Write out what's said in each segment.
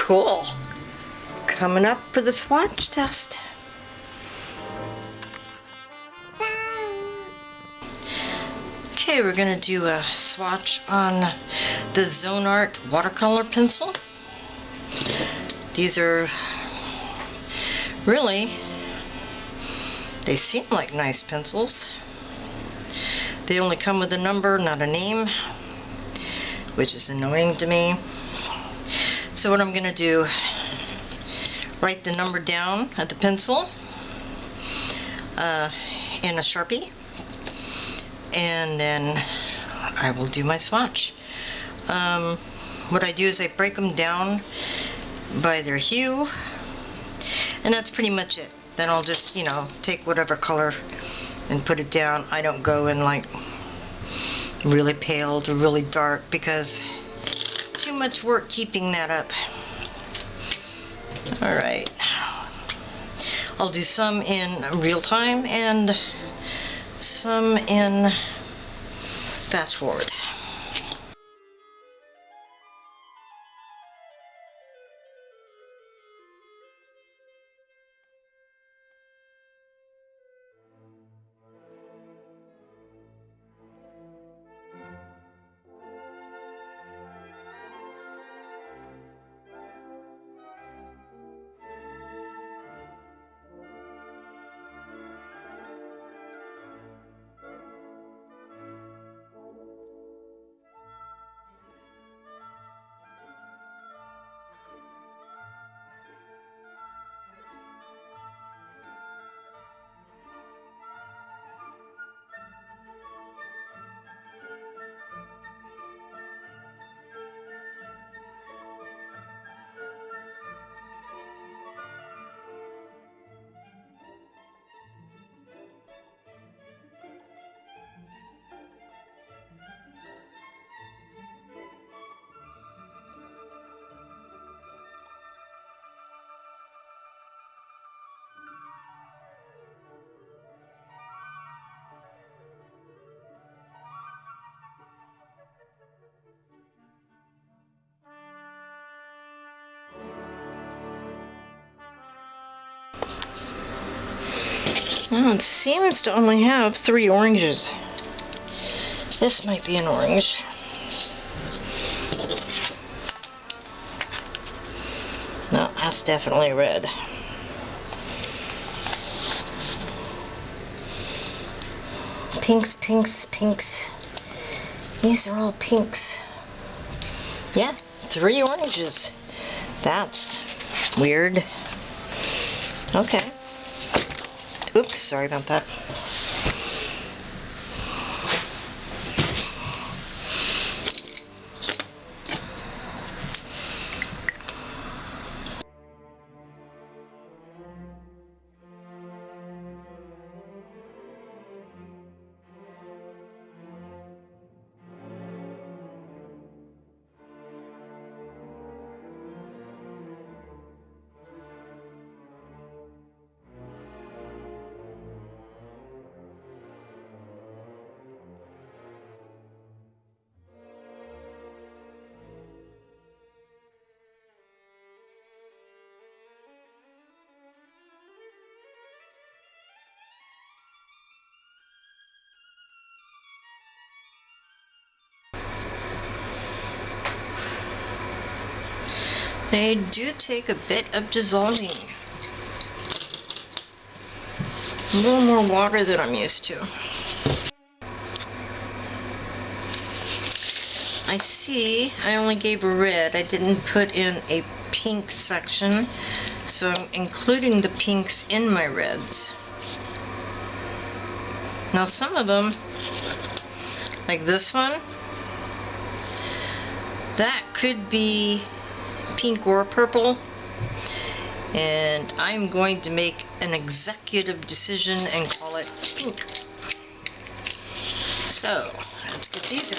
Cool. Coming up for the swatch test. Okay, we're going to do a swatch on the ZzoneArt watercolor pencil. These are really, they seem like nice pencils. They only come with a number, not a name, which is annoying to me. So what I'm going to do, write the number down at the pencil in a Sharpie, and then I will do my swatch. What I do is I break them down by their hue, and that's pretty much it. Then I'll just, take whatever color and put it down. I don't go in like really pale to really dark because too much work keeping that up. Alright, I'll do some in real time and some in fast forward. Well, it seems to only have 3 oranges. This might be an orange. No, that's definitely red. Pinks, pinks, pinks. These are all pinks. Yeah, 3 oranges. That's weird. Okay. Oops, sorry about that. They do take a bit of dissolving. A little more water than I'm used to. I see I only gave a red. I didn't put in a pink section, so I'm including the pinks in my reds. Now some of them, like this one, that could be pink or purple, and I'm going to make an executive decision and call it pink. So let's get these in.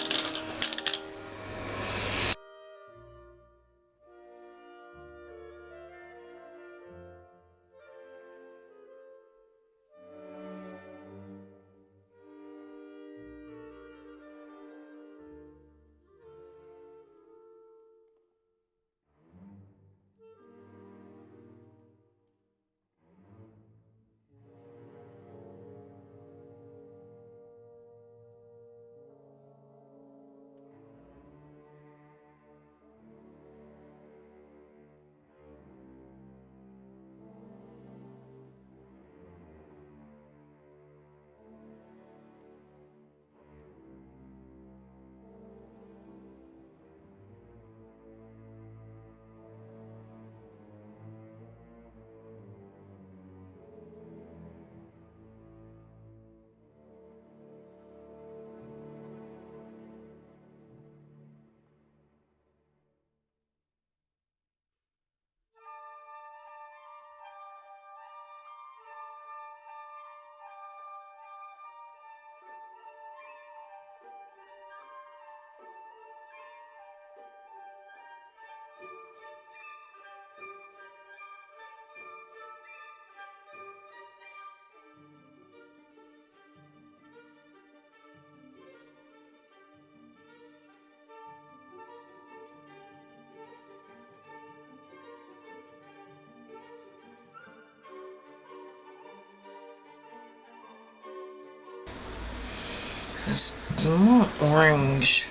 It's more orange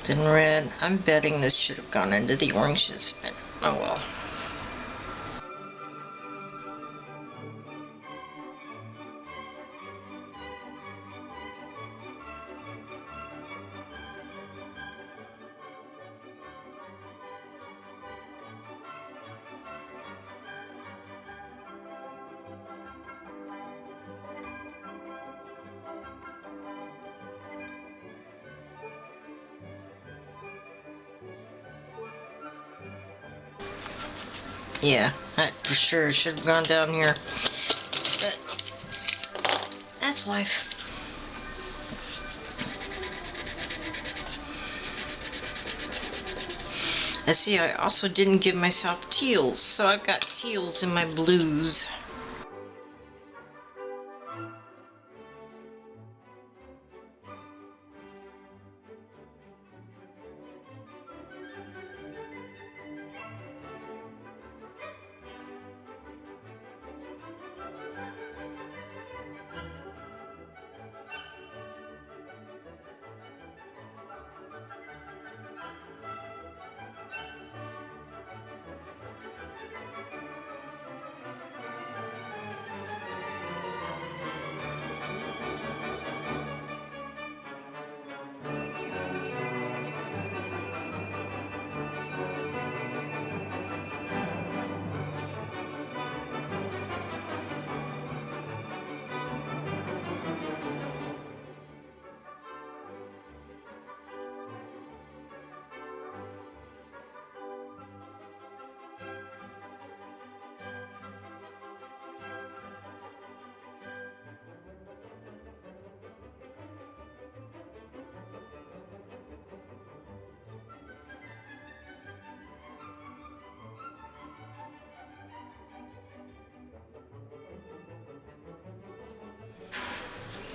than red. I'm betting this should have gone into the oranges, but oh well. Yeah, that for sure should have gone down here. But that's life. I see I also didn't give myself teals, so I've got teals in my blues.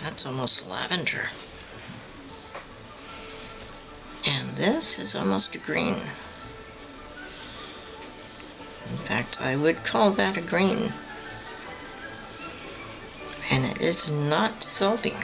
That's almost lavender. And this is almost a green. In fact, I would call that a green. And it is not dissolving.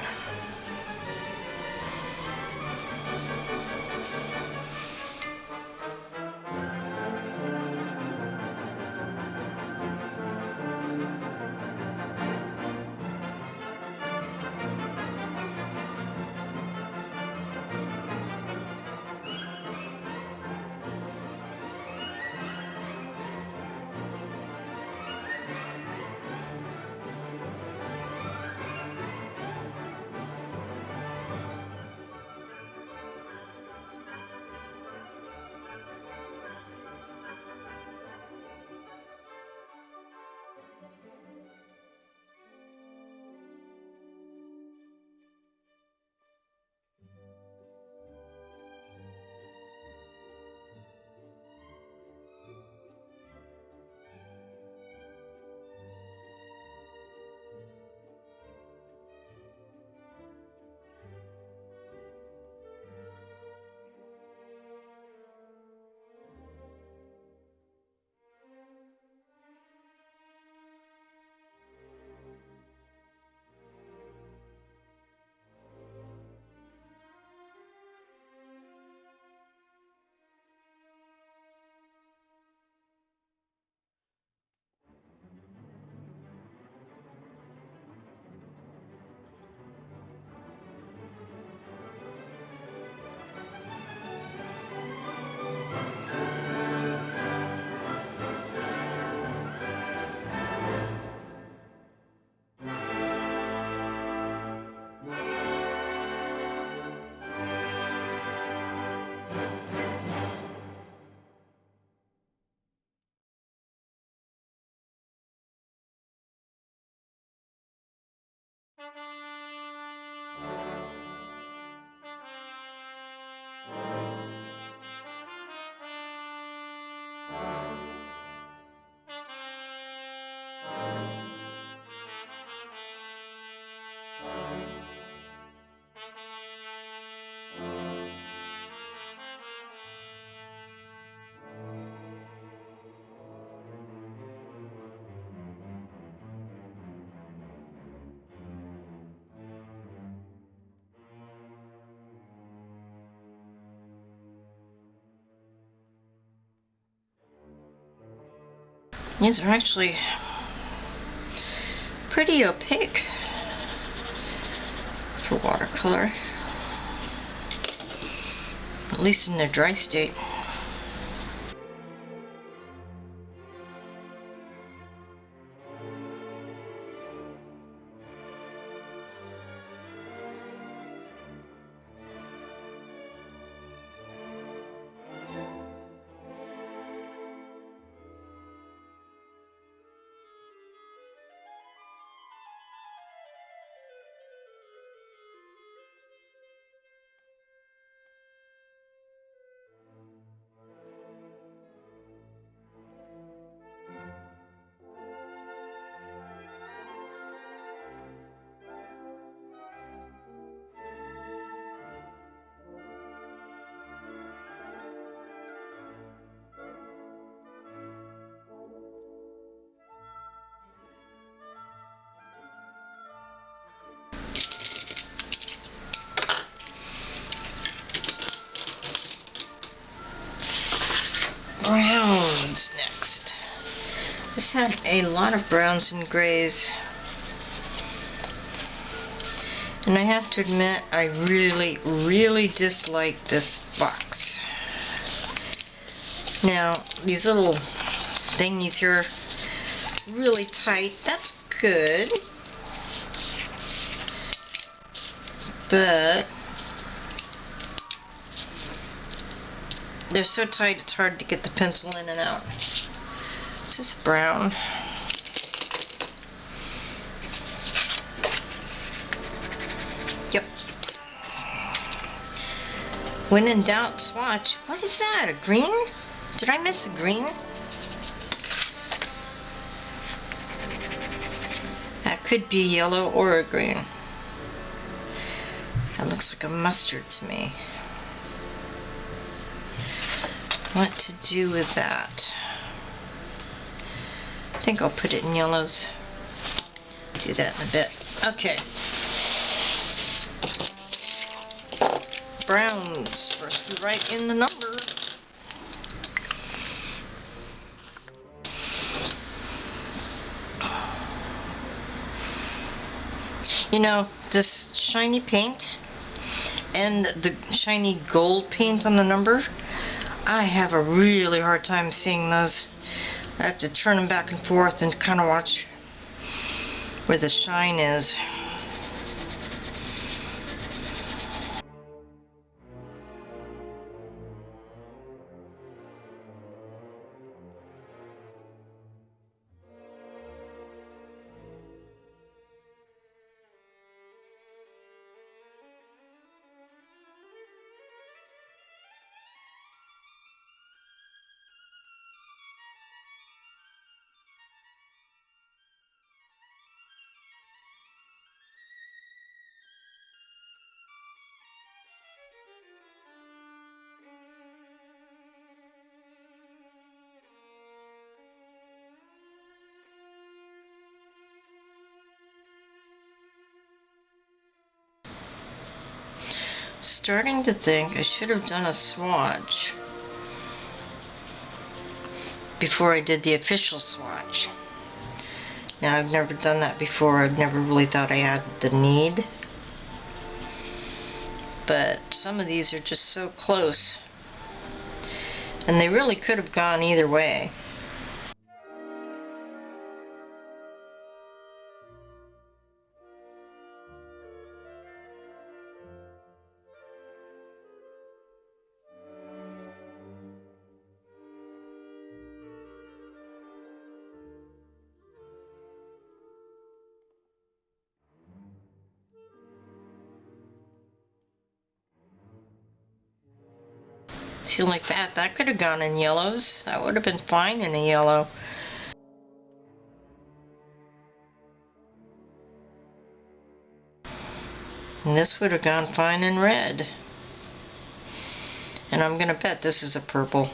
These are actually pretty opaque for watercolor, at least in their dry state. Browns next. This had a lot of browns and grays, and I have to admit I really dislike this box. Now these little thingies here are really tight. That's good, but they're so tight it's hard to get the pencil in and out. This is brown. Yep. When in doubt, swatch. What is that? A green? Did I miss a green? That could be yellow or a green. That looks like a mustard to me. What to do with that? I think I'll put it in yellows. Do that in a bit. Okay. Browns. First we write in the number. You know, this shiny paint and the shiny gold paint on the number, I have a really hard time seeing those. I have to turn them back and forth and kind of watch where the shine is. Starting to think I should have done a swatch before I did the official swatch. Now, I've never done that before. I've never really thought I had the need. But some of these are just so close. And they really could have gone either way. See, like that, that could have gone in yellows. That would have been fine in a yellow. And this would have gone fine in red. And I'm gonna bet this is a purple.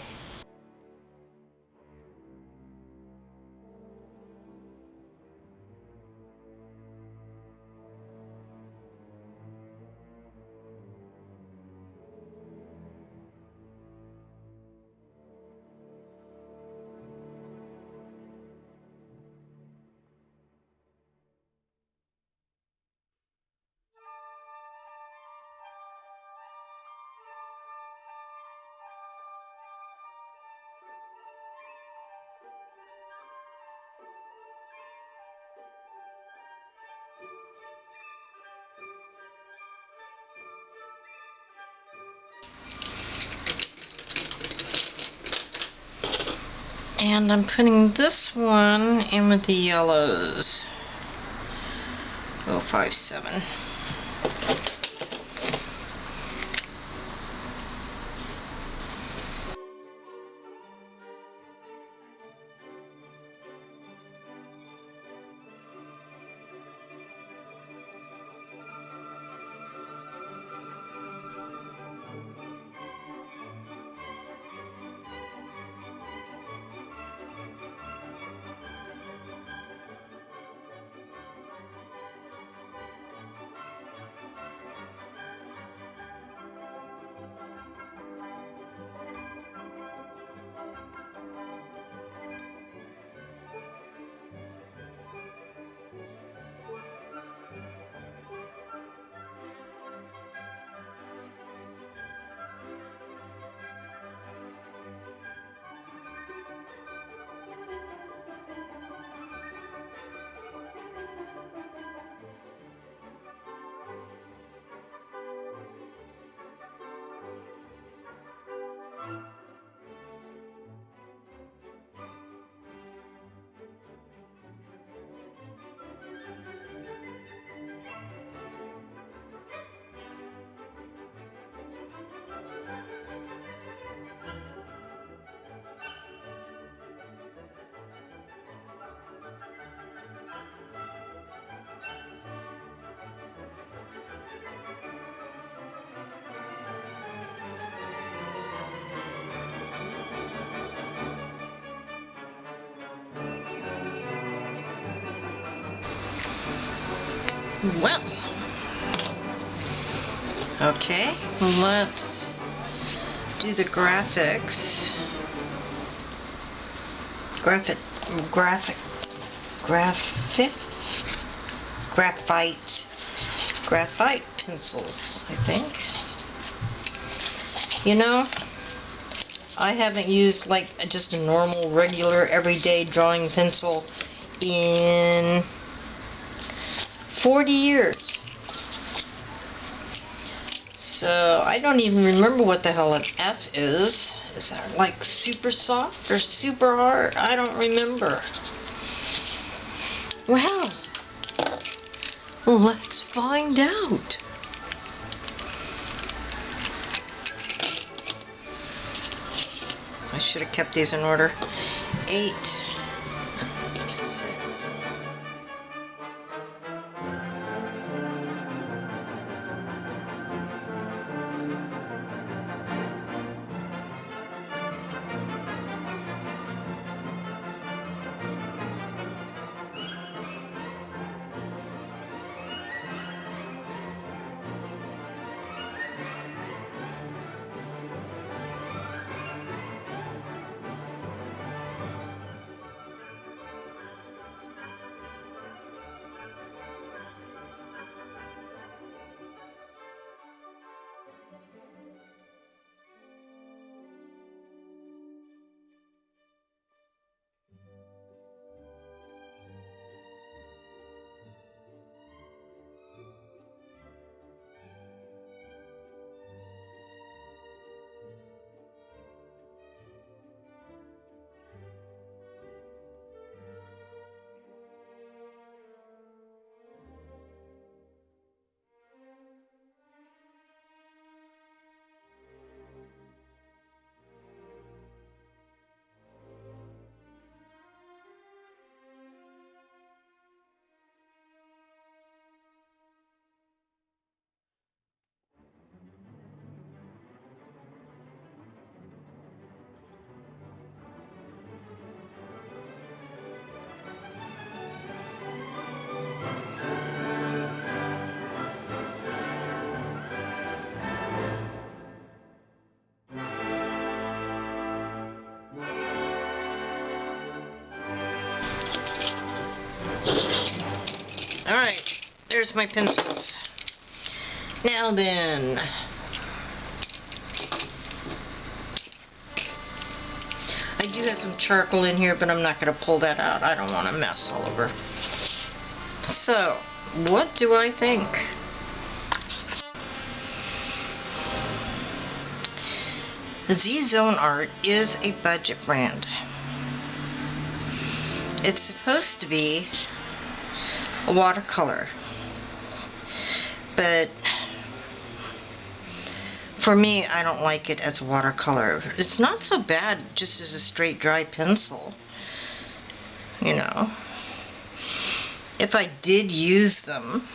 And I'm putting this one in with the yellows. 057. Well, okay, let's do the graphics. Graphite pencils, I think. You know, I haven't used like just a normal, regular, everyday drawing pencil in 40 years. So I don't even remember what the hell an F is. Is that like super soft or super hard? I don't remember. Well, let's find out. I should have kept these in order. 8. Alright, there's my pencils. Now then, I do have some charcoal in here, but I'm not going to pull that out. I don't want a mess all over. So, what do I think? ZzoneArt is a budget brand. it's supposed to be a watercolor, but for me, I don't like it as a watercolor. It's not so bad just as a straight dry pencil, you know. If I did use them,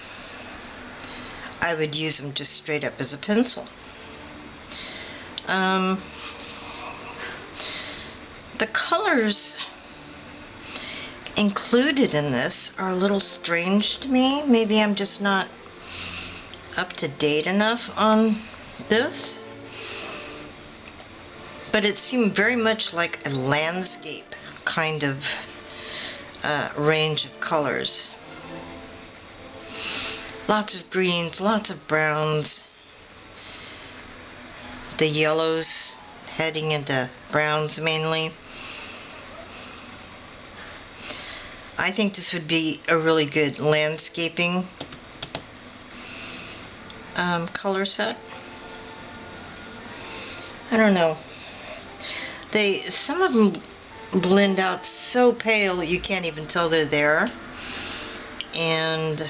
I would use them just straight up as a pencil. The colors included in this are a little strange to me. Maybe I'm just not up to date enough on this, but it seemed very much like a landscape kind of range of colors. Lots of greens, lots of browns, the yellows heading into browns mainly. I think this would be a really good landscaping color set. I don't know. Some of them blend out so pale you can't even tell they're there. And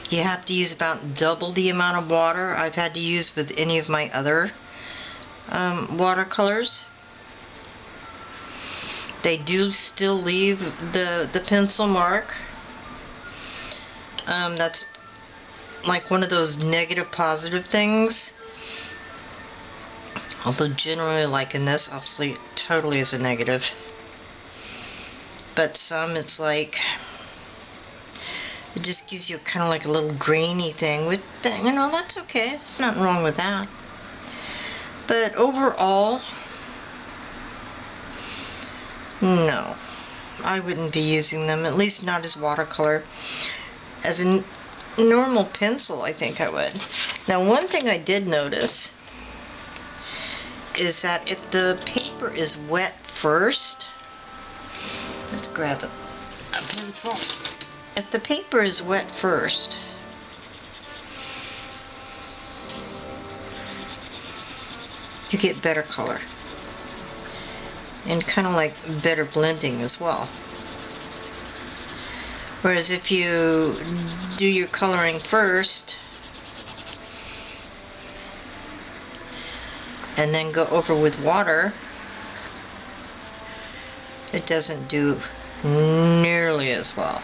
you have to use about double the amount of water I've had to use with any of my other watercolors. They do still leave the pencil mark. That's like one of those negative positive things. Although generally, like in this, I'll see it totally as a negative. But some, it's like, it just gives you kind of like a little grainy thing. With that, you know, that's okay. There's nothing wrong with that. But overall, no, I wouldn't be using them, at least not as watercolor. As a normal pencil, I think I would. Now, one thing I did notice is that if the paper is wet first, let's grab a pencil. If the paper is wet first, you get better color and kind of like better blending as well. Whereas if you do your coloring first and then go over with water, it doesn't do nearly as well.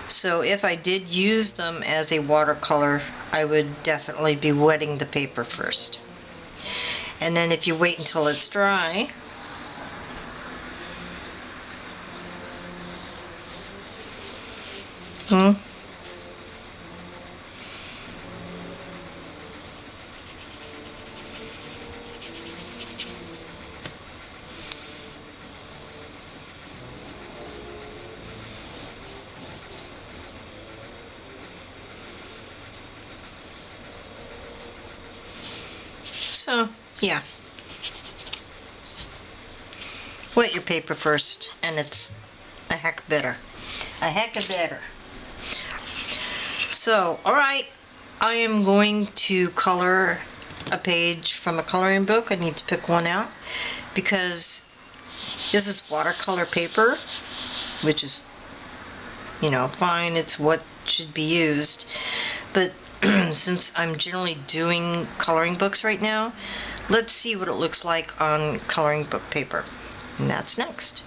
So if I did use them as a watercolor, I would definitely be wetting the paper first. And then if you wait until it's dry, so, yeah. Wet your paper first, and it's a heck better. A heck of better. So, alright, I am going to color a page from a coloring book. I need to pick one out, because this is watercolor paper, which is, you know, fine, it's what should be used. But since I'm generally doing coloring books right now, let's see what it looks like on coloring book paper. And that's next.